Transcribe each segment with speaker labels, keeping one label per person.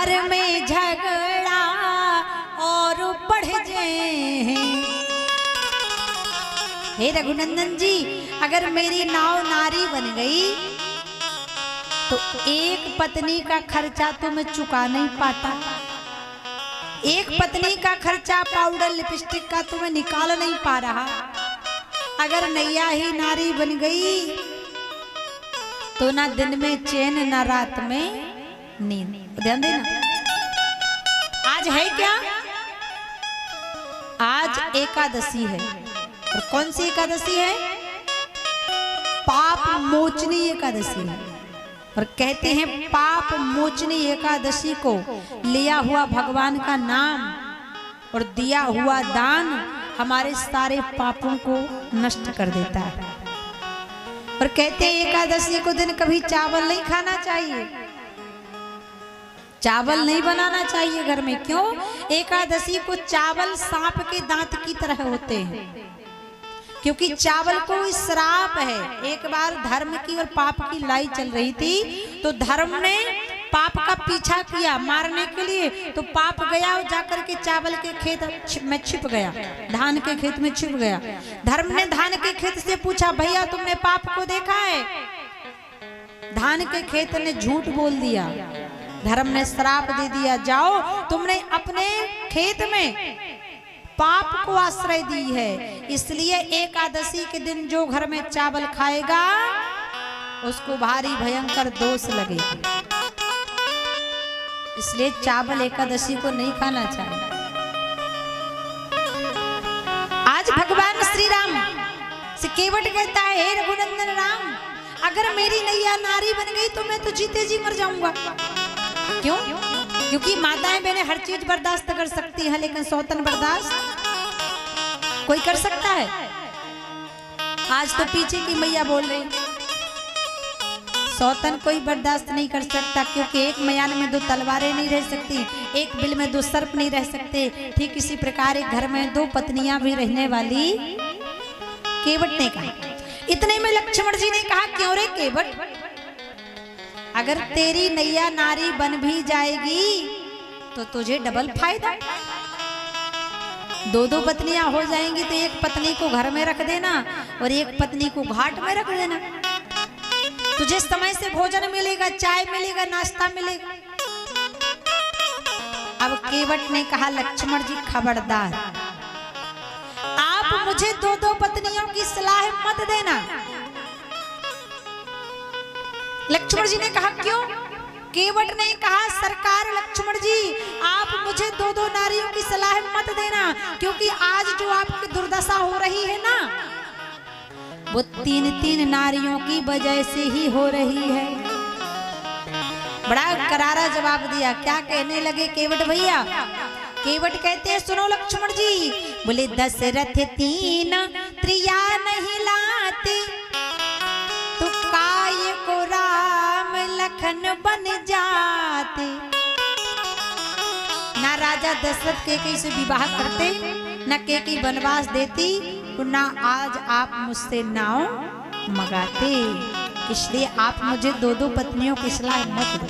Speaker 1: घर में झगड़ा और बढ़ जाए। हे रघुनंदन जी, अगर मेरी नाव नारी बन गई तो एक पत्नी का खर्चा तो मैं चुका नहीं पाता, एक पत्नी का खर्चा पाउडर लिपस्टिक का तो मैं निकाल नहीं पा रहा। अगर नैया ही नारी बन गई तो ना दिन में चैन ना रात में नींद। ध्यान देना, आज है क्या? आज एकादशी है। और कौन सी एकादशी है? पाप मोचनी एकादशी है। और कहते हैं पाप मोचनी एकादशी को लिया हुआ भगवान का नाम और दिया हुआ दान हमारे सारे पापों को नष्ट कर देता है। और कहते हैं एकादशी को दिन कभी चावल नहीं खाना चाहिए, चावल नहीं बनाना चाहिए घर में। क्यों? एकादशी को चावल सांप के दांत की तरह होते हैं, क्योंकि चावल को श्राप है। एक बार धर्म की और पाप की लड़ाई चल रही थी, तो धर्म ने पाप का पीछा किया मारने के लिए, तो पाप गया और जाकर के चावल के खेत में छिप गया, धान के खेत में छिप गया। धर्म ने धान के खेत से पूछा, भैया तुमने पाप को देखा है? धान के खेत ने झूठ बोल दिया। धर्म ने श्राप दे दिया, जाओ तुमने अपने खेत में पाप को आश्रय दी है, इसलिए एकादशी के दिन जो घर में चावल खाएगा उसको भारी भयंकर दोष लगेगा। इसलिए चावल एकादशी को नहीं खाना चाहिए। आज भगवान श्री राम से केवट कहता है, हे रघुनंदन राम, अगर मेरी नैया नारी बन गई तो मैं तो जीते जी मर जाऊंगा। क्यों? क्योंकि माताएं बहनें हर चीज बर्दाश्त कर सकती हैं, लेकिन सौतन बर्दाश्त कोई कर सकता है? आज तो पीछे की मैया बोल रही, सौतन कोई बर्दाश्त नहीं कर सकता, क्योंकि एक मयान में दो तलवारें नहीं रह सकती, एक बिल में दो सर्प नहीं रह सकते। ठीक इसी प्रकार एक घर में दो पत्नियां भी रहने वाली केवट ने कहा। इतने में लक्ष्मण जी ने कहा, क्यों रे केवट, अगर तेरी नैया नारी बन भी जाएगी तो तुझे डबल फायदा। दो दो पत्नियां हो जाएंगी तो एक पत्नी को घर में रख देना और एक पत्नी को घाट में रख देना। तुझे समय से भोजन मिलेगा, चाय मिलेगा, नाश्ता मिलेगा। अब केवट ने कहा, लक्ष्मण जी खबरदार, आप मुझे दो दो पत्नियों की सलाह मत देना। लक्ष्मण जी ने कहा, क्यों? केवट ने कहा, सरकार लक्ष्मण जी, आप मुझे दो दो नारियों की सलाह मत देना, क्योंकि आज जो आपकी दुर्दशा हो रही है ना, वो तीन तीन नारियों की वजह से ही हो रही है। बड़ा करारा जवाब दिया। क्या कहने लगे केवट भैया? केवट कहते हैं, सुनो लक्ष्मण जी, बोले दशरथ तीन त्रिया नहीं लाते, तो काय को राम लखन बन जाते। ना राजा दशरथ केकई से विवाह करते, न केकई वनवास देती, तो ना आज आप मुझसे नाव मंगाते। इसलिए आप मुझे दो दो पत्नियों की सलाह मत दो।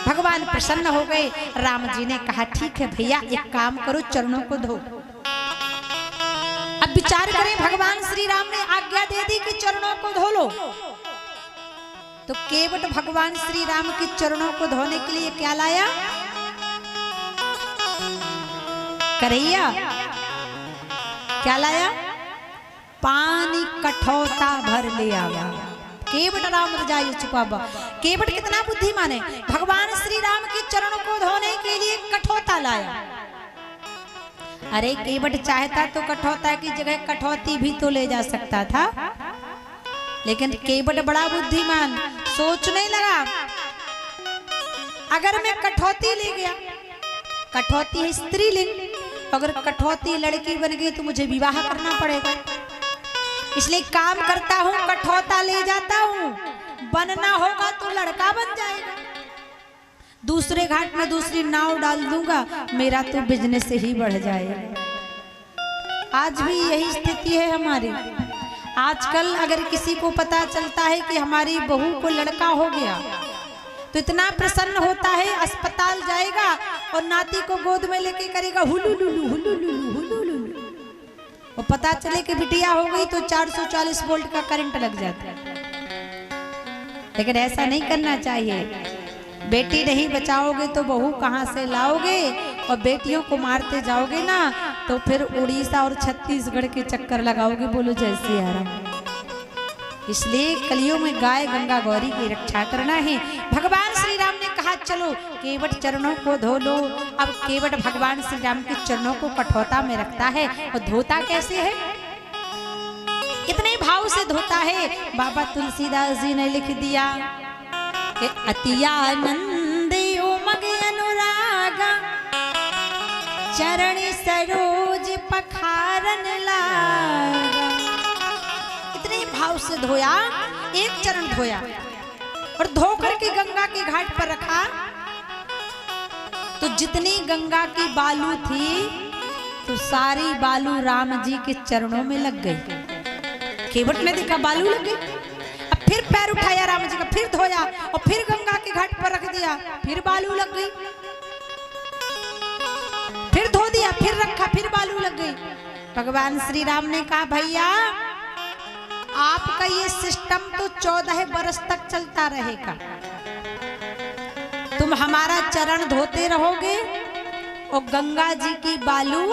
Speaker 1: भगवान प्रसन्न हो गए। राम जी ने कहा, ठीक है भैया, एक काम करो, चरणों को धो। अब विचार करें, भगवान श्री राम ने आज्ञा दे दी कि चरणों को धो लो, तो केवट भगवान श्री राम के चरणों को धोने के लिए क्या लाया? करैया। क्या लाया? पानी कठौता भर ले आवा। केवट राम रजाई छुपावा। केवट कितना बुद्धिमान है, भगवान श्री राम के चरणों को धोने के लिए कठौता लाया। अरे केवट चाहता तो कठौता की जगह कठौती भी तो ले जा सकता था, लेकिन केवट बड़ा बुद्धिमान सोचने लगा, अगर मैं कठौती ले गया, कठौती है स्त्रीलिंग, अगर कठौती लड़की बन गई तो मुझे विवाह करना पड़ेगा। इसलिए काम करता हूँ, कठौता ले जाता हूँ, बनना होगा तो लड़का बन जाएगा, दूसरे घाट में दूसरी नाव डाल दूंगा, मेरा तो बिजनेस ही बढ़ जाएगा। आज भी यही स्थिति है हमारी। आजकल अगर किसी को पता चलता है कि हमारी बहू को लड़का हो गया तो इतना प्रसन्न होता है, अस्पताल जाएगा और नाती को गोद में लेके करेगा Hulu Lulu Hulu Lulu Hulu Lulu, और पता चले कि बिटिया हो गई तो 440 वोल्ट का करंट लग जाता है। लेकिन ऐसा नहीं करना चाहिए। बेटी नहीं बचाओगे तो बहू कहाँ से लाओगे, और बेटियों को मारते जाओगे ना तो फिर उड़ीसा और छत्तीसगढ़ के चक्कर लगाओगे। बोलो जय सिया राम। इसलिए कलियुग में गाय गंगा गौरी की रक्षा करना है। भगवान श्री राम ने कहा चलो केवट चरणों को धो लो। अब केवट भगवान श्री राम के चरणों को कठौता में रखता है, और धोता कैसे है, कितने भाव से धोता है। बाबा तुलसीदास जी ने लिख दिया कि अतियानंद उमग अनुरागा चरण सरोज पखारन लागा। इतने भाव से धोया, एक चरण धोया और धो करके गंगा के घाट पर रखा। तो जितनी गंगा की बालू थी तो सारी बालू राम जी के चरणों में लग गई। केवट ने देखा बालू लग गई। अब फिर पैर उठाया राम जी का, फिर धोया और फिर गंगा के घाट पर रख दिया, फिर बालू लग गई। फिर धो दिया, फिर रखा, फिर बालू लग गई। भगवान श्री राम ने कहा भैया आपका ये सिस्टम तो 14 बरस तक चलता रहेगा। तुम हमारा चरण धोते रहोगे और गंगा जी की बालू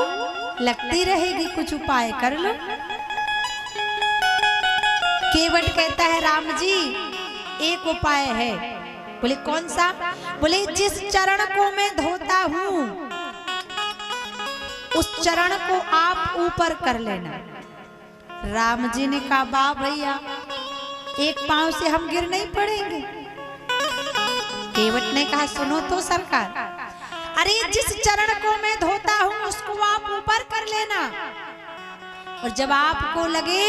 Speaker 1: लगती रहेगी, कुछ उपाय कर लो। केवट कहता है राम जी एक उपाय है। बोले कौन सा? बोले जिस चरण को मैं धोता हूं उस चरण को आप ऊपर कर लेना। राम जी ने कहा वाह भैया, एक पांव से हम गिर नहीं पड़ेंगे। केवट ने कहा सुनो तो सरकार, अरे जिस चरण को मैं धोता हूं उसको आप ऊपर कर लेना, और जब आपको लगे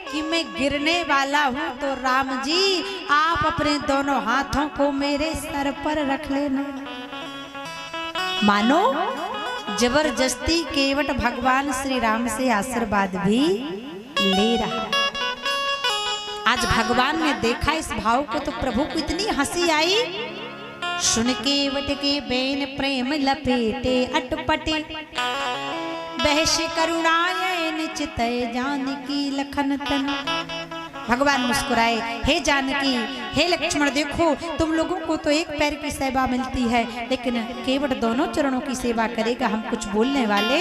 Speaker 1: कि मैं गिरने वाला हूं तो राम जी आप अपने दोनों हाथों को मेरे सर पर रख लेना। मानो जबरदस्ती केवट भगवान श्री राम से आशीर्वाद भी ले रहा। आज भगवान ने देखा इस भाव को तो प्रभु को इतनी हंसी आई। सुन केवट के बेन प्रेम लपेटे अटपटे, बहस करुणायन चितय जानकी लखन तन। भगवान मुस्कुराए, हे जानकी हे लक्ष्मण देखो तुम लोगों को तो एक पैर की सेवा मिलती है, लेकिन केवट दोनों चरणों की सेवा करेगा। हम कुछ बोलने वाले?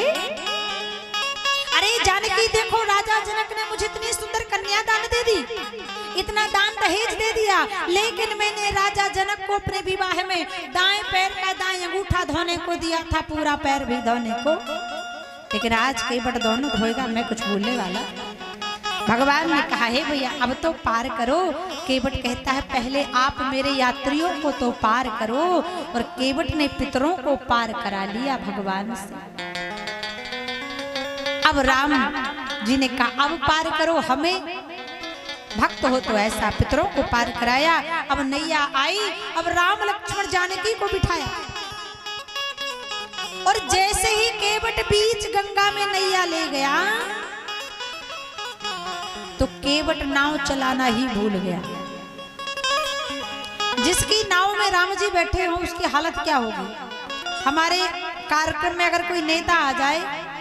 Speaker 1: अरे जानकी देखो राजा जनक ने मुझे इतनी सुंदर कन्या दान दे दी, इतना दान दहेज दे दिया, लेकिन मैंने राजा जनक को अपने विवाह में दाएं पैर का दाएं अंगूठा धोने को दिया था, पूरा पैर भी धोने को, लेकिन आज केवट दोनों धोएगा। मैं कुछ बोलने वाला? भगवान ने कहा हे भैया अब तो पार करो। केवट कहता है पहले आप मेरे यात्रियों को तो पार करो, और केवट ने पितरों को पार करा लिया भगवान से। अब राम जी ने कहा अब पार करो हमें, भक्त हो तो ऐसा। पितरों को पार कराया। अब नैया आई, अब राम लक्ष्मण जानकी को बिठाया, और जैसे ही केवट बीच गंगा में नैया ले गया तो केवट नाव चलाना ही भूल गया। जिसकी नाव में राम जी बैठे हो उसकी हालत क्या होगी? हमारे कार्यक्रम में अगर कोई नेता आ जाए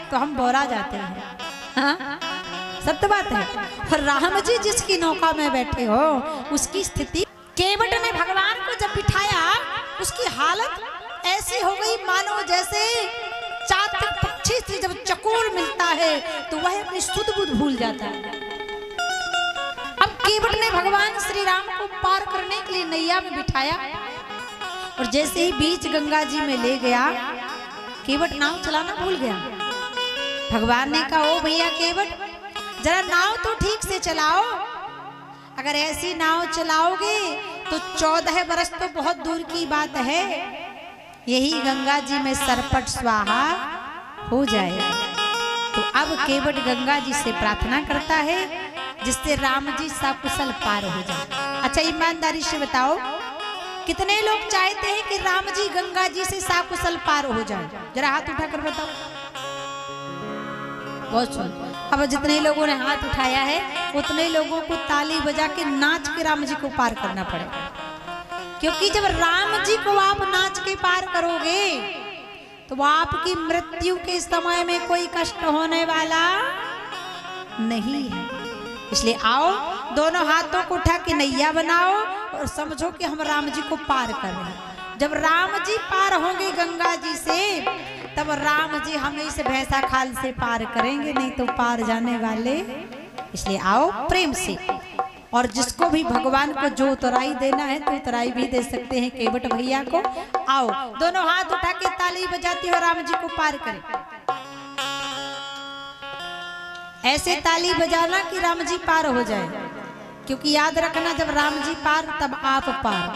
Speaker 1: तो हम बोरा जाते हैं, हाँ? सत्य बात है। और राम जी जिसकी नौका में बैठे हो उसकी स्थिति। केवट ने भगवान को जब बिठाया उसकी हालत ऐसी हो गई मानो जैसे चातक पक्षी से जब चकोर मिलता है तो वह अपनी सुध बुध भूल जाता है। अब केवट ने भगवान श्री राम को पार करने के लिए नैया में बिठाया, और जैसे ही बीच गंगा जी में ले गया केवट नाव चलाना भूल गया। भगवान ने कहा ओ भैया केवट जरा नाव तो ठीक से चलाओ, अगर ऐसी नाव चलाओगे तो 14 बरस तो बहुत दूर की बात है, यही गंगा जी में सरपट स्वाहा हो जाएगा। तो अब केवट गंगा जी से प्रार्थना करता है जिससे राम जी सकुशल पार हो जाए। अच्छा ईमानदारी से बताओ कितने लोग चाहते हैं कि राम जी गंगा जी से सकुशल पार हो जाए? जरा हाथ उठाकर बताओ। बहुत सुन। अब जितने लोगों ने हाथ उठाया है उतने लोगों को ताली बजा के नाच के राम जी को पार करना पड़ेगा, क्योंकि जब राम जी को आप नाच के पार करोगे तो आपकी मृत्यु के समय में कोई कष्ट होने वाला नहीं है। इसलिए आओ, दोनों हाथों को उठा के नैया बनाओ और समझो कि हम राम जी को पार कर रहे हैं। जब राम जी पार होंगे गंगा जी से, तब राम जी हमें इस भैंसा खाल से पार करेंगे, नहीं तो पार जाने वाले। इसलिए आओ प्रेम से, और जिसको भी भगवान को जो उतराई देना है तो उतराई भी दे सकते हैं केवट भैया को। आओ, दोनों हाथ उठा के ताली बजाती हो, राम जी को पार करें। ऐसे ताली बजाना कि राम जी पार हो जाए, क्योंकि याद रखना, जब राम जी पार तब आप पार।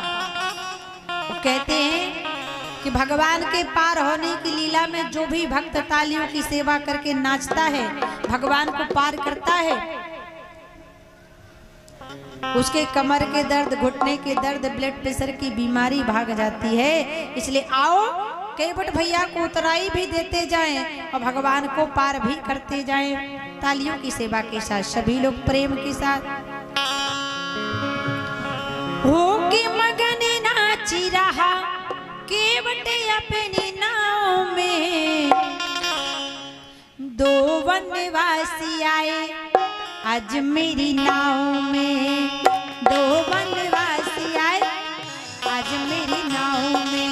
Speaker 1: वो कहते हैं कि भगवान के पार होने की लीला में जो भी भक्त तालियों की सेवा करके नाचता है, भगवान को पार करता है, उसके कमर के दर्द, घुटने के दर्द, ब्लड प्रेशर की बीमारी भाग जाती है। इसलिए आओ, केवट भैया को उतराई भी देते जाएं और भगवान को पार भी करते जाएं, तालियों की सेवा के साथ। सभी लोग प्रेम के साथ होके मगन नाची रहा केवट अपनी नाव में। दो वनवासी आए आज मेरी नाव में, दो वनवासी आए आज मेरी नाव में।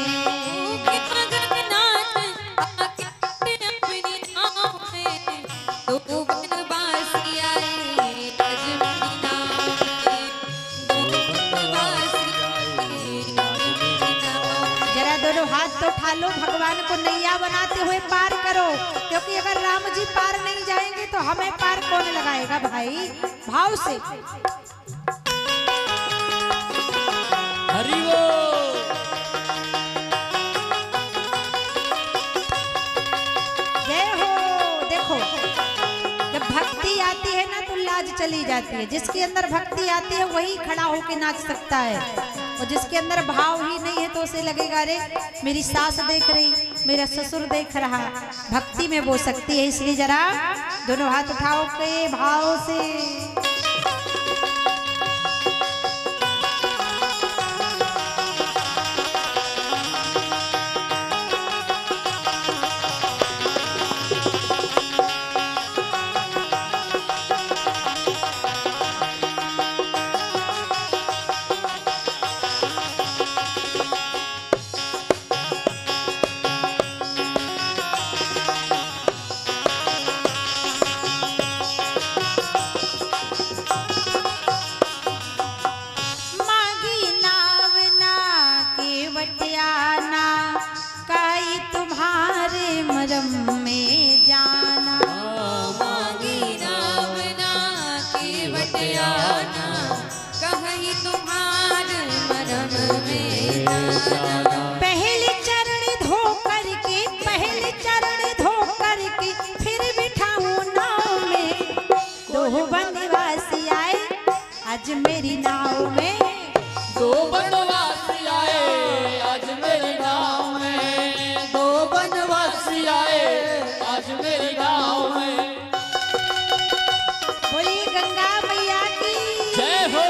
Speaker 1: जरा दोनों हाथ तो उठा लो, भगवान को नैया बनाते हुए पार करो, क्योंकि अगर राम जी पार नहीं जाएंगे तो हमें पार कौन लगाएगा भाई। भाव से
Speaker 2: हरि बोल।
Speaker 1: जय हो। देखो, जब भक्ति आती है ना तो लाज चली जाती है। जिसके अंदर भक्ति आती है वही खड़ा होके नाच सकता है, और जिसके अंदर भाव ही नहीं है तो उसे लगेगा अरे मेरी सास देख रही, मेरा ससुर देख रहा। भक्ति में वो शक्ति है। इसलिए जरा दोनों हाथ उठाओ के भाव से। पहले चरण धो करके, पहले चरण धो करके फिर बिठाऊं नाव में। दो वनवासी आए आज मेरी नाव में,
Speaker 2: दो वनवासी आए आज मेरी नाव में, दो वनवासी आए आज मेरी नाव में।
Speaker 1: बोलिए गंगा मैया की
Speaker 2: जय हो।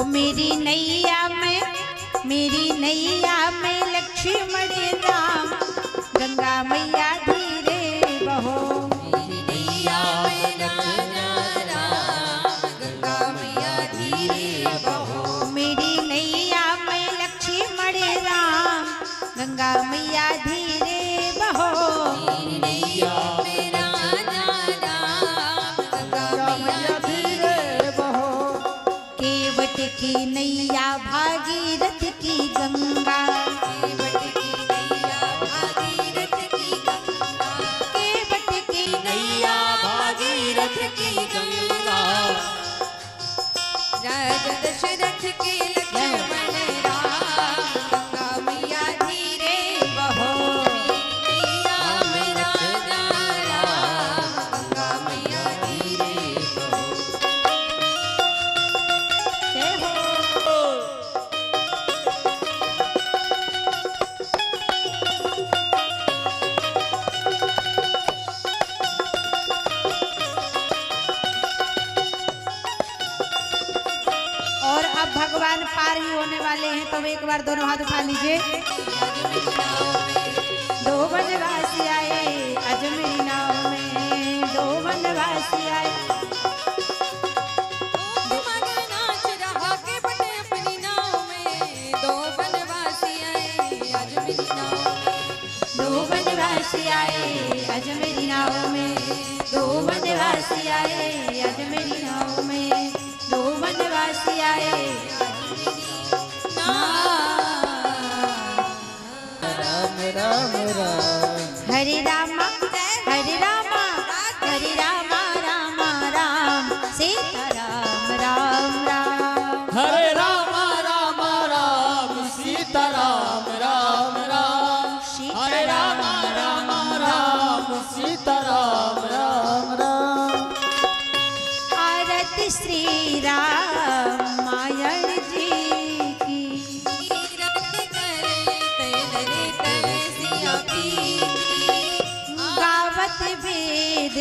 Speaker 1: मेरी नैया में, मेरी नैया में लक्ष्मण राम, गंगा मैया धीरे बहो।
Speaker 3: मेरी नैया में लक्ष्मण राम, गंगा मैया धीरे बहो।
Speaker 1: मेरी नैया में लक्ष्मण राम, गंगा मैया धीरे बहो।
Speaker 3: मेरी नैया में राजा राम, गंगा मैया धीरे बहो।
Speaker 1: केवट की नैया भागीरथ की गंगा,
Speaker 3: केवट की नैया भागीरथ की गंगा,
Speaker 1: केवट की
Speaker 3: नैया भागीरथ की गंगा, राजा दशरथ के लक्ष्मण राम गंगा मैया धीरे बहो मैया मेरा राम गंगा मैया धीरे बहो।
Speaker 1: जय हो। और अब भगवान पार ही होने वाले हैं, तो एक बार दोनों हाथ उठा लीजिए। दो वनवासी आए अजमेरी नाव में, दो वनवासी आए।
Speaker 3: दो मगन नाच रहा के बटे अपनी नाव में, दो वनवासी आए अजमेरी नाव में।
Speaker 1: दो वनवासी आए अजमेरी नाव में, दो वनवासी आए अजमेरी नाव में, दो वनवासी आए
Speaker 2: राम राम राम
Speaker 1: हरे रामा हरे रामा हरे रामा राम राम सीता राम राम राम।
Speaker 2: हरे राम राम राम सीता राम राम राम हरे राम राम राम सीता राम राम राम।
Speaker 1: आरती श्री रामायण जी की, गावत वेद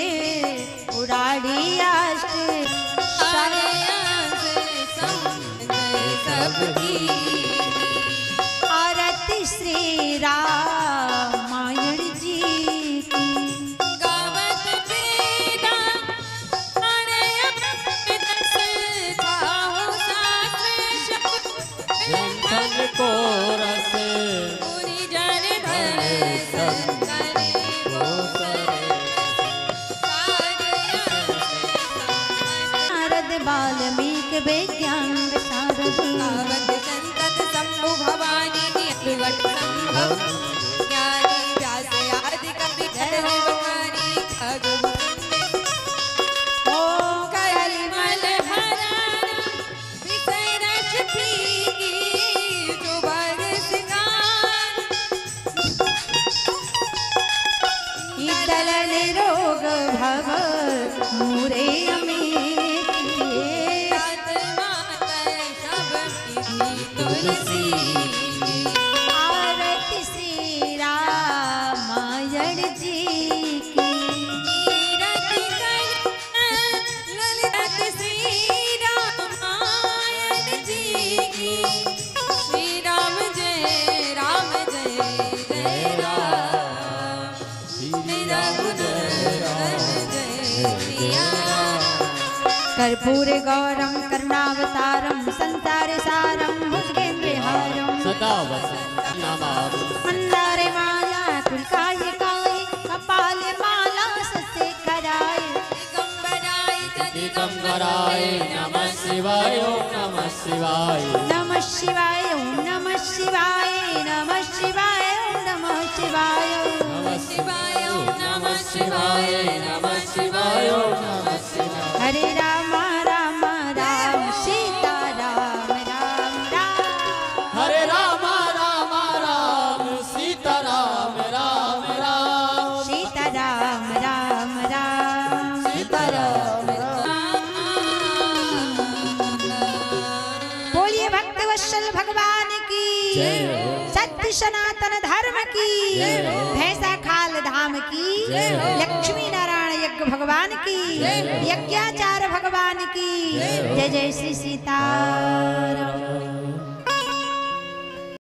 Speaker 1: उड़ाड़ी अष्ट आरती श्री रामायण जी की।
Speaker 2: धन को रस
Speaker 1: नारद वाल्मीकि वेद्यांग शारद
Speaker 3: भवानी निवट संभव ज्ञानी व्यास आदि कवि खगवानी
Speaker 1: ओ
Speaker 3: कलिमल हरण विषय रच थी जो भग सिंगार
Speaker 1: इदल निरोग भव मूरे अमित
Speaker 3: तुलसी
Speaker 1: आरती श्री रामायण जी की।
Speaker 3: ललित श्री रामायण जी की। श्री राम जय राम जय जय राम मेरा
Speaker 1: कर्पूर गौरम करुणावतारम संसार सारम भुजगेन्द्रहारम
Speaker 2: सदा वसन्तमामि
Speaker 1: मंदारे माला तुलकाय काय कपाल माला सस्ते कराय
Speaker 2: दिगंबराय नमः शिवाय ओम नमः शिवाय
Speaker 1: नमः शिवाय ओम नमः शिवाय नमः शिवाय ओम नमः शिवाय
Speaker 2: नमः शिवाय ओम नमः शिवाय नमः शिवाय ओम नमः शिवाय।
Speaker 1: हरे राम राम राम सीता राम राम राम
Speaker 2: हरे राम राम राम सीता राम राम राम
Speaker 1: सीता राम राम राम
Speaker 2: सीता राम
Speaker 1: बोलिए भक्त वत्सल भगवान की
Speaker 2: जय हो।
Speaker 1: सत्य सनातन धर्म की
Speaker 2: जय हो।
Speaker 1: भैंसा खाल धाम की
Speaker 2: जय हो।
Speaker 1: लक्ष्मी नारायण यज्ञ भगवान की
Speaker 2: जय हो।
Speaker 1: यज्ञाचार भगवान की
Speaker 2: जय हो।
Speaker 1: जय जय श्री सीताराम।